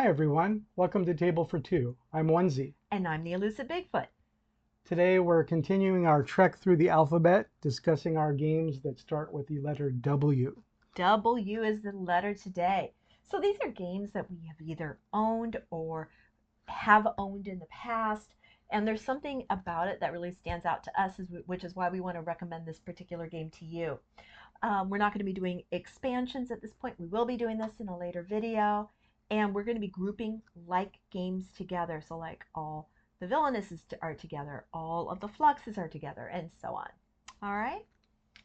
Hi everyone, welcome to Table for Two. I'm Onezie. And I'm the Elusive Bigfoot. Today we're continuing our trek through the alphabet, discussing our games that start with the letter W. W is the letter today. So these are games that we have either owned or have owned in the past. And there's something about it that really stands out to us, which is why we want to recommend this particular game to you. We're not going to be doing expansions at this point. We will be doing this in a later video. And we're going to be grouping like games together. So like all the villainouses are together, all of the fluxes are together, and so on. All right?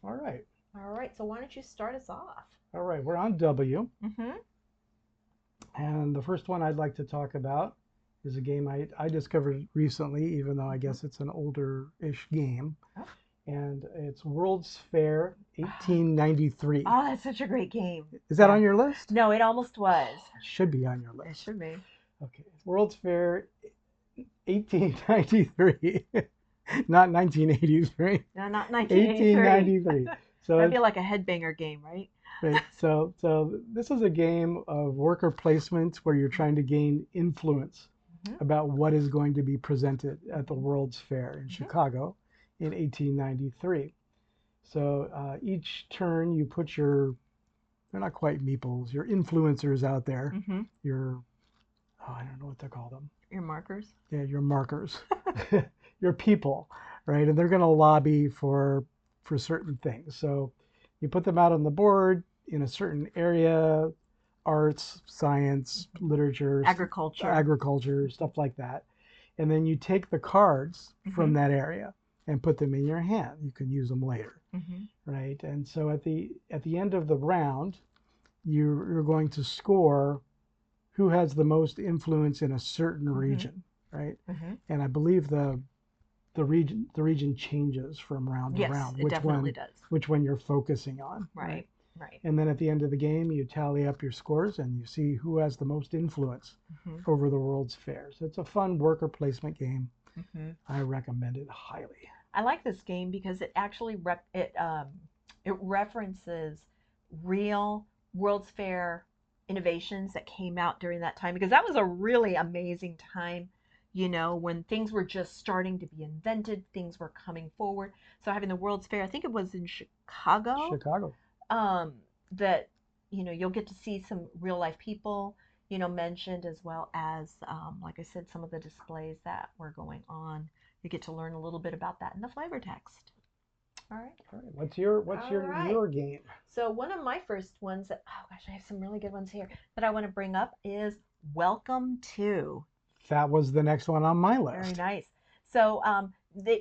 All right. All right, so why don't you start us off? All right, we're on W. Mm-hmm. And the first one I'd like to talk about is a game I discovered recently, even though I guess it's an older-ish game. Oh. And it's World's Fair 1893. Oh, that's such a great game. Is that on your list? No, it almost was. It should be on your list. It should be. Okay, World's Fair 1893, not 1983. No, not 1983. 1893. So that'd be like a headbanger game, right? Right. So this is a game of worker placement where you're trying to gain influence about what is going to be presented at the World's Fair in Chicago in 1893. So each turn you put they're not quite meeples, your influencers out there, your, I don't know what to call them. Your markers? Yeah, your markers, your people, right? And they're going to lobby for certain things. So you put them out on the board in a certain area, arts, science, literature, agriculture, stuff like that. And then you take the cards from that area and put them in your hand. You can use them later, right? And so at the end of the round, you're going to score who has the most influence in a certain region, right? And I believe the region changes from round to round. It definitely does. Which one you're focusing on. Right. And then at the end of the game, you tally up your scores and you see who has the most influence over the World's Fair. So it's a fun worker placement game. I recommend it highly. I like this game because it actually it references real World's Fair innovations that came out during that time, because that was a really amazing time, you know, when things were just starting to be invented, things were coming forward. So having the World's Fair, I think it was in Chicago. That, you know, you'll get to see some real life people, you know, mentioned, as well as, like I said, some of the displays that were going on. You get to learn a little bit about that in the flavor text. All right. What's your game? So one of my first ones that, oh gosh, I have some really good ones here that I want to bring up is Welcome To. That was the next one on my list. Very nice. So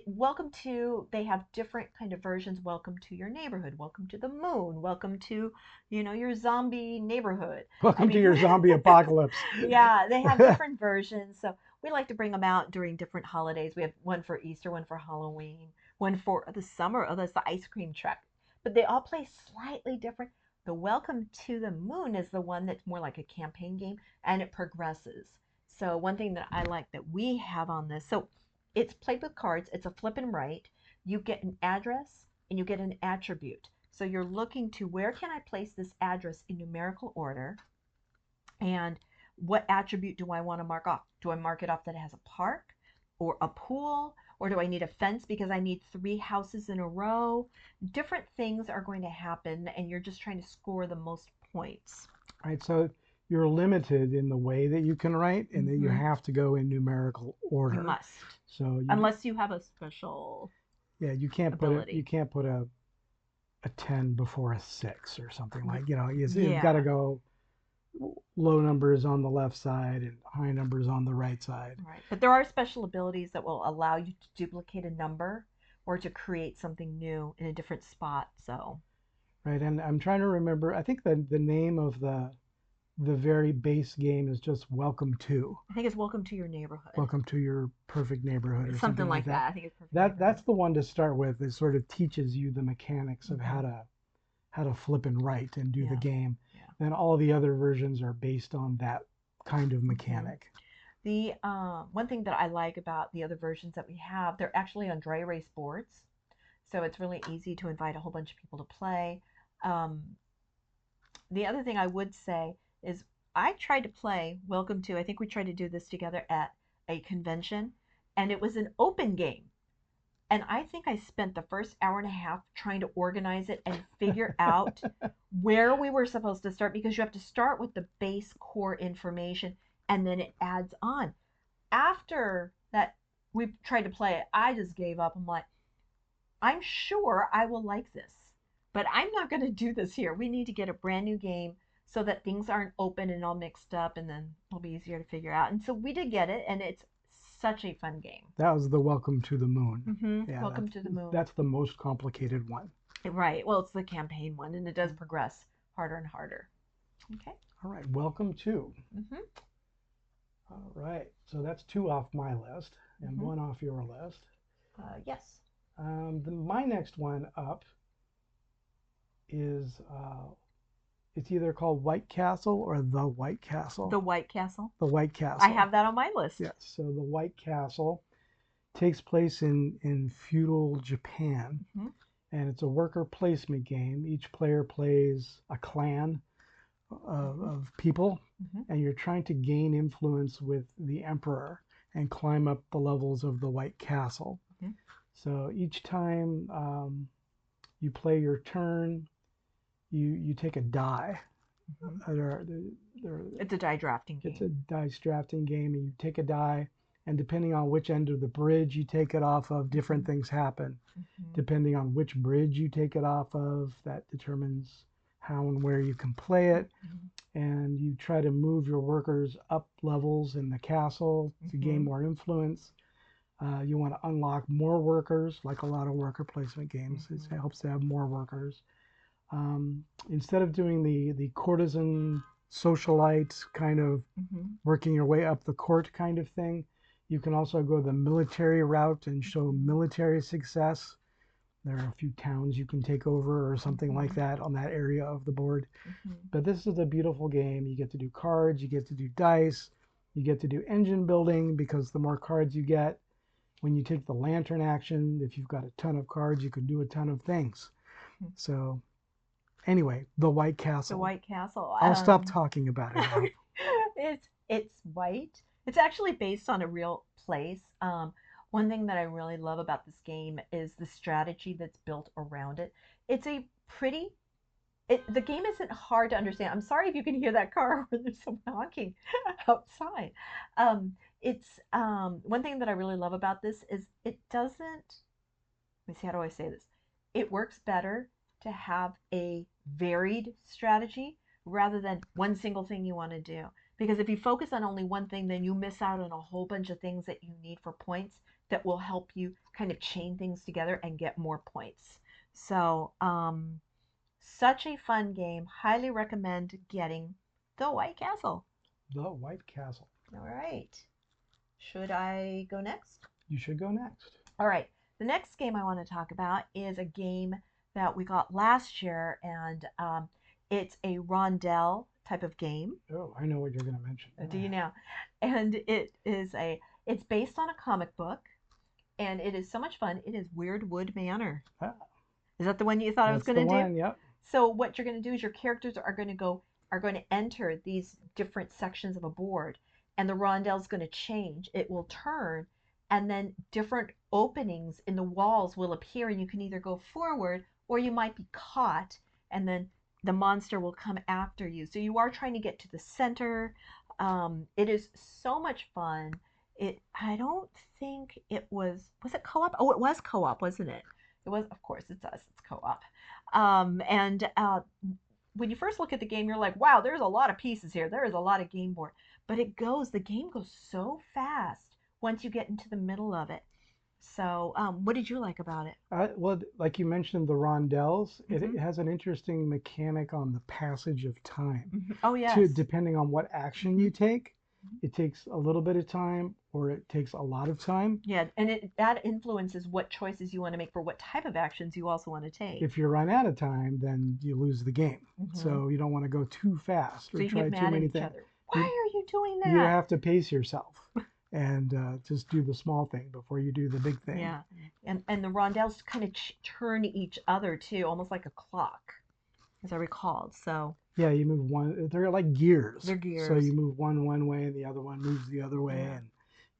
Welcome To, they have different kind of versions. Welcome to your neighborhood. Welcome to the moon. Welcome to, you know, your zombie neighborhood. Welcome to your zombie apocalypse. Yeah, they have different versions. So we like to bring them out during different holidays. We have one for Easter, one for Halloween, one for the summer. Oh, that's the ice cream truck. But they all play slightly different. The Welcome to the Moon is the one that's more like a campaign game, and it progresses. So one thing that I like that we have on this, so it's played with cards. It's a flip and write. You get an address and you get an attribute. So you're looking to, where can I place this address in numerical order? And what attribute do I want to mark off? Do I mark it off that it has a park or a pool? Or do I need a fence because I need 3 houses in a row? Different things are going to happen, and you're just trying to score the most points. Right, so you're limited in the way that you can write, and that you have to go in numerical order. You must. So unless you have a special you can't put a 10 before a 6 or something, like, you know, you've got to go low numbers on the left side and high numbers on the right side. Right. But there are special abilities that will allow you to duplicate a number or to create something new in a different spot. So. Right, and I'm trying to remember, I think the name of the very base game is just Welcome To. I think it's Welcome to Your Neighborhood. Welcome to Your Perfect Neighborhood, or something like that. I think it's that's the one to start with. It sort of teaches you the mechanics of how to flip and write and do the game. And all the other versions are based on that kind of mechanic. The one thing that I like about the other versions that we have, they're actually on dry erase boards. So it's really easy to invite a whole bunch of people to play. The other thing I would say is I tried to play Welcome to, I think we tried to do this together at a convention, and it was an open game. And I think I spent the first hour and a half trying to organize it and figure out where we were supposed to start because you have to start with the base core information and then it adds on. After that, we tried to play it, I just gave up. I'm like, I'm sure I will like this, but I'm not going to do this here. We need to get a brand new game so that things aren't open and all mixed up and then it'll be easier to figure out. And so we did get it, and it's such a fun game. That was the Welcome to the Moon. Yeah, Welcome to the Moon. That's the most complicated one. Right. Well, it's the campaign one, and it does progress harder and harder. Okay. All right. Welcome to. All right. So that's 2 off my list and 1 off your list. Yes. My next one up is it's either called White Castle or The White Castle. The White Castle? The White Castle. I have that on my list. Yes. So The White Castle takes place in feudal Japan. And it's a worker placement game. Each player plays a clan of people, and you're trying to gain influence with the emperor and climb up the levels of the White Castle. So each time you play your turn, you take a die. It's a die drafting game. It's a dice drafting game, and you take a die, and depending on which end of the bridge you take it off of, different things happen. Depending on which bridge you take it off of, that determines how and where you can play it. And you try to move your workers up levels in the castle to gain more influence. You want to unlock more workers, like a lot of worker placement games. It helps to have more workers. Instead of doing the courtesan socialite kind of working your way up the court kind of thing, you can also go the military route and show military success. There are a few towns you can take over or something like that on that area of the board. But this is a beautiful game. You get to do cards, you get to do dice, you get to do engine building, because the more cards you get, when you take the lantern action, if you've got a ton of cards, you can do a ton of things. So anyway, The White Castle. The White Castle. I'll stop talking about it now. It's white. It's actually based on a real place. One thing that I really love about this game is the strategy that's built around it. It's a pretty, the game isn't hard to understand. I'm sorry if you can hear that car where there's some honking outside. One thing that I really love about this is it doesn't, let me see, how do I say this? It works better to have a varied strategy rather than one single thing you want to do. Because if you focus on only one thing, then you miss out on a whole bunch of things that you need for points that will help you kind of chain things together and get more points. So, such a fun game. Highly recommend getting The White Castle. The White Castle. All right. Should I go next? You should go next. All right. The next game I want to talk about is a game that we got last year, and it's a rondelle type of game. Oh, I know what you're going to mention. Do you now? And it's based on a comic book, and it is so much fun. It is Weird Wood Manor. Is that the one you thought I was going to do? Yep. So what you're going to do is your characters are going to enter these different sections of a board, and the rondelle is going to change. It will turn, and then different openings in the walls will appear, and you can either go forward or you might be caught, and then the monster will come after you. So you are trying to get to the center. It is so much fun. I don't think it was it co-op? Oh, it was co-op, wasn't it? It was, of course, it's co-op. When you first look at the game, you're like, wow, there's a lot of pieces here. There is a lot of game board. But the game goes so fast once you get into the middle of it. So what did you like about it? Well, like you mentioned, the rondelles, it has an interesting mechanic on the passage of time. Oh, yes. Depending on what action you take, it takes a little bit of time or it takes a lot of time. Yeah, and that influences what choices you want to make for what type of actions you also want to take. If you run out of time, then you lose the game. So you don't want to go too fast or try too many things. Why are you doing that? You have to pace yourself and just do the small thing before you do the big thing. Yeah, and the rondelles kind of turn each other too, almost like a clock. as I recalled. So Yeah, you move one. They're like gears. they're So gears. you move one way, and the other one moves the other way, Yeah. and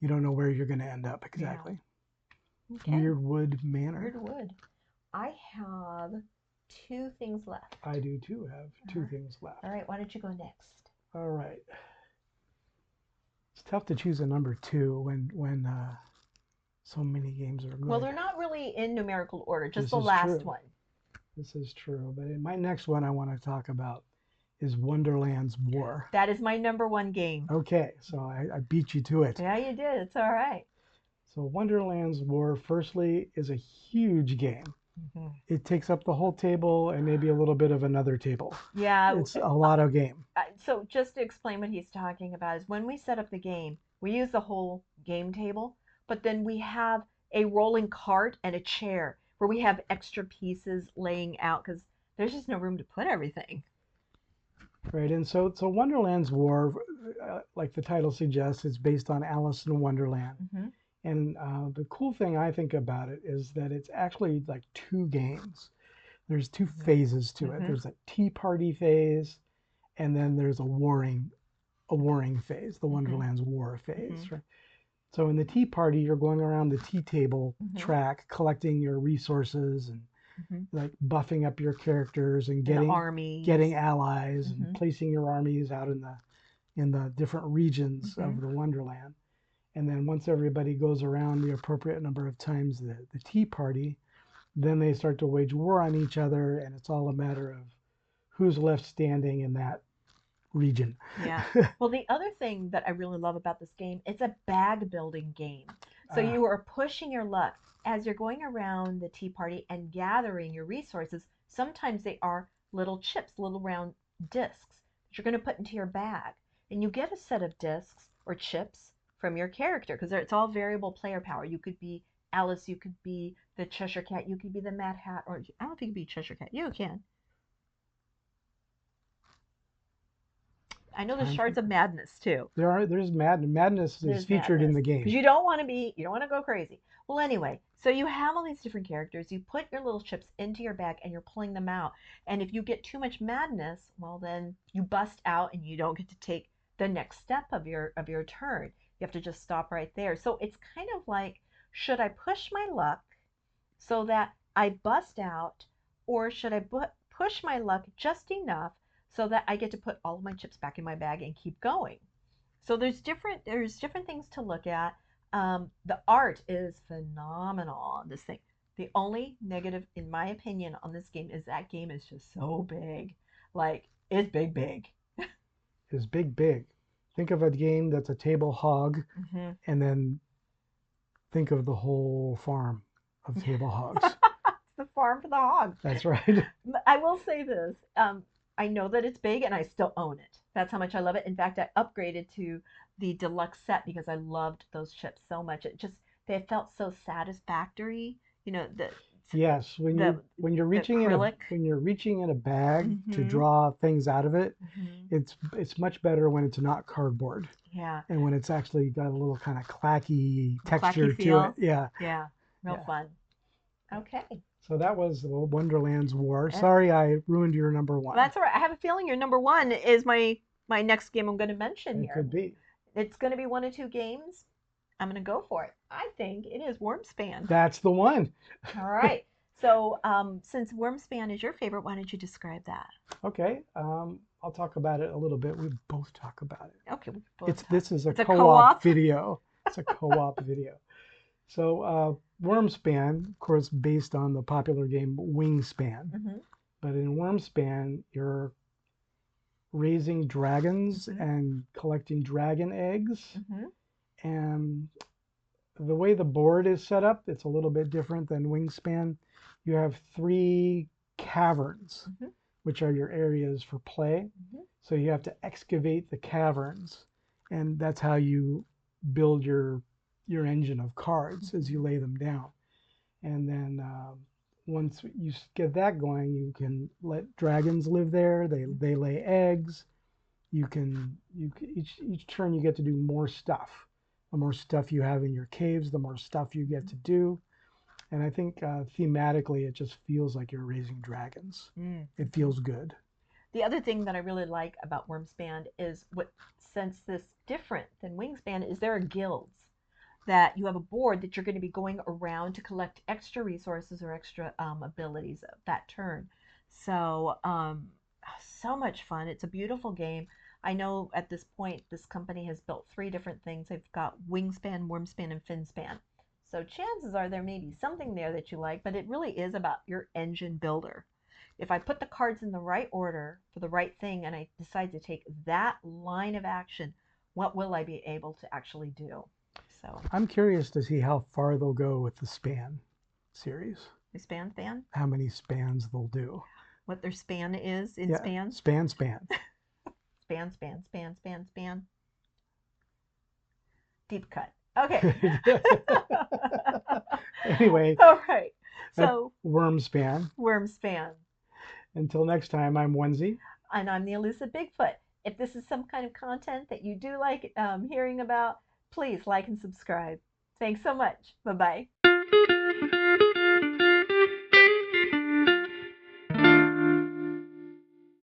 you don't know where you're going to end up Yeah. exactly. Okay. Weird Wood Manor. Weird Wood. I have 2 things left. I do too have 2 things left. All right, why don't you go next? All right. It's tough to choose a number 2 when so many games are good. Well, they're not really in numerical order, just This the is last true. one. This is true. But my next one I want to talk about is Wonderland's War. That is my number 1 game. Okay, so I beat you to it. Yeah, you did. It's all right. So Wonderland's War, firstly, is a huge game. It takes up the whole table and maybe a little bit of another table. Yeah. It's a lot of game. So just to explain what he's talking about is when we set up the game, we use the whole game table, but then we have a rolling cart and a chair where we have extra pieces laying out because there's just no room to put everything. Right, and so Wonderland's War, like the title suggests, it's based on Alice in Wonderland. And the cool thing I think about it is that it's actually like 2 games. There's 2 phases to it. There's a tea party phase, and then there's a warring phase, the Wonderland's War phase. Right? So in the tea party, you're going around the tea table track, collecting your resources and like buffing up your characters and getting allies and placing your armies out in the different regions of the Wonderland. And then once everybody goes around the appropriate number of times the tea party, then they start to wage war on each other, and it's all a matter of who's left standing in that region. Yeah. Well, the other thing that I really love about this game, it's a bag building game. So you are pushing your luck as you're going around the tea party and gathering your resources. Sometimes they are little chips, little round discs that you're going to put into your bag. And you get a set of discs or chips from your character because it's all variable player power. You could be Alice, you could be the Cheshire Cat, you could be the Mad Hat, or I don't know if you could be Cheshire Cat. You can. I know there's Shards of Madness too. There's madness is featured in the game. Because you don't want to go crazy. Well, anyway, so you have all these different characters. You put your little chips into your bag and you're pulling them out. And if you get too much madness, well, then you bust out and you don't get to take the next step of your turn. You have to just stop right there. So it's kind of like, should I push my luck so that I bust out, or should I push my luck just enough so that I get to put all of my chips back in my bag and keep going? So there's different things to look at. The art is phenomenal on this thing. The only negative, in my opinion, on this game is that game is just so big. Like, it's big. It's big. Think of a game that's a table hog, and then think of the whole farm of table hogs. It's the farm for the hogs. That's right. I will say this. I know that it's big, and I still own it. That's how much I love it. In fact, I upgraded to the deluxe set because I loved those chips so much. They felt so satisfactory. Yes, when you're reaching in a bag to draw things out of it, it's much better when it's not cardboard. Yeah. And when it's actually got a little kind of clacky texture to it. Yeah. Yeah. Real fun. Okay. So that was Wonderland's War. Sorry I ruined your number 1. That's all right. I have a feeling your number 1 is my next game I'm going to mention here. It could be. It's going to be 1 of 2 games. I'm going to go for it. I think it is Wormspan. That's the one. All right. So since Wormspan is your favorite, why don't you describe that? Okay. I'll talk about it a little bit. We both talk about it. Okay. This is a co-op video. It's a co-op video. So Wormspan, of course, based on the popular game Wingspan. But in Wormspan, you're raising dragons and collecting dragon eggs. And the way the board is set up, it's a little bit different than Wingspan. You have 3 caverns, which are your areas for play. So you have to excavate the caverns, and that's how you build your engine of cards as you lay them down. And then once you get that going, you can let dragons live there. They lay eggs. Each turn you get to do more stuff. The more stuff you have in your caves, the more stuff you get to do. And I think thematically, it just feels like you're raising dragons. Mm. It feels good. The other thing that I really like about Wormspan is what sets this different than Wingspan is there are guilds that you have a board that you're going to be going around to collect extra resources or extra abilities of that turn. So, so much fun. It's a beautiful game. I know at this point this company has built three different things. They've got Wingspan, Wormspan, and Finspan. So chances are there may be something there that you like, but it really is about your engine builder. If I put the cards in the right order for the right thing and I decide to take that line of action, what will I be able to actually do? So, I'm curious to see how far they'll go with the span series. the span, How many spans they'll do. what their span is in Yeah, spans. span. Span. Deep cut. Okay. Anyway, All right. So, worm span. worm span. Until next time, I'm Onezie. And I'm the Elusive Bigfoot. If this is some kind of content that you do like hearing about, please like and subscribe. Thanks so much. Bye bye.